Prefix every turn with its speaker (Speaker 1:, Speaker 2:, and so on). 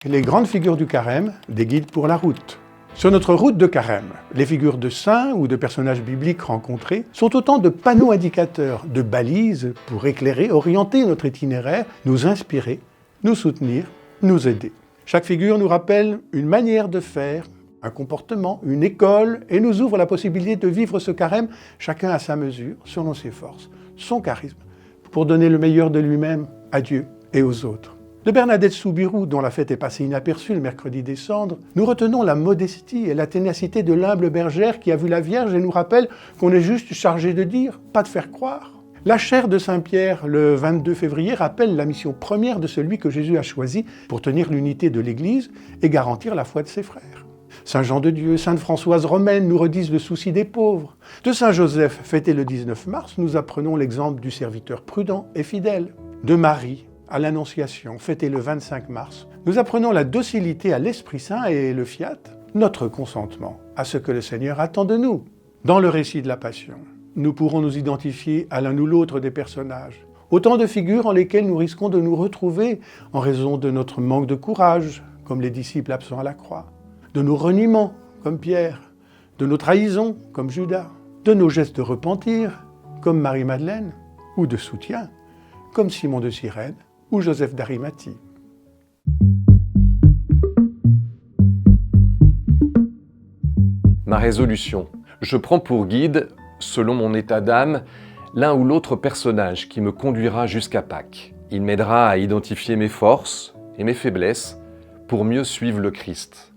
Speaker 1: Les grandes figures du carême, des guides pour la route. Sur notre route de carême, les figures de saints ou de personnages bibliques rencontrés sont autant de panneaux indicateurs, de balises pour éclairer, orienter notre itinéraire, nous inspirer, nous soutenir, nous aider. Chaque figure nous rappelle une manière de faire, un comportement, une école, et nous ouvre la possibilité de vivre ce carême, chacun à sa mesure, selon ses forces, son charisme, pour donner le meilleur de lui-même à Dieu et aux autres. De Bernadette Soubirous, dont la fête est passée inaperçue le mercredi des Cendres, nous retenons la modestie et la ténacité de l'humble bergère qui a vu la Vierge et nous rappelle qu'on est juste chargé de dire, pas de faire croire. La chaire de Saint-Pierre, le 22 février, rappelle la mission première de celui que Jésus a choisi pour tenir l'unité de l'Église et garantir la foi de ses frères. Saint Jean de Dieu, Sainte Françoise Romaine nous redisent le souci des pauvres. De Saint Joseph, fêté le 19 mars, nous apprenons l'exemple du serviteur prudent et fidèle. De Marie, à l'Annonciation, fêté le 25 mars, nous apprenons la docilité à l'Esprit Saint et le fiat, notre consentement à ce que le Seigneur attend de nous. Dans le récit de la Passion, nous pourrons nous identifier à l'un ou l'autre des personnages. Autant de figures en lesquelles nous risquons de nous retrouver en raison de notre manque de courage, comme les disciples absents à la croix, de nos reniements, comme Pierre, de nos trahisons, comme Judas, de nos gestes de repentir, comme Marie-Madeleine, ou de soutien, comme Simon de Cyrène ou Joseph d'Arimathie.
Speaker 2: Ma résolution. Je prends pour guide, selon mon état d'âme, l'un ou l'autre personnage qui me conduira jusqu'à Pâques. Il m'aidera à identifier mes forces et mes faiblesses pour mieux suivre le Christ.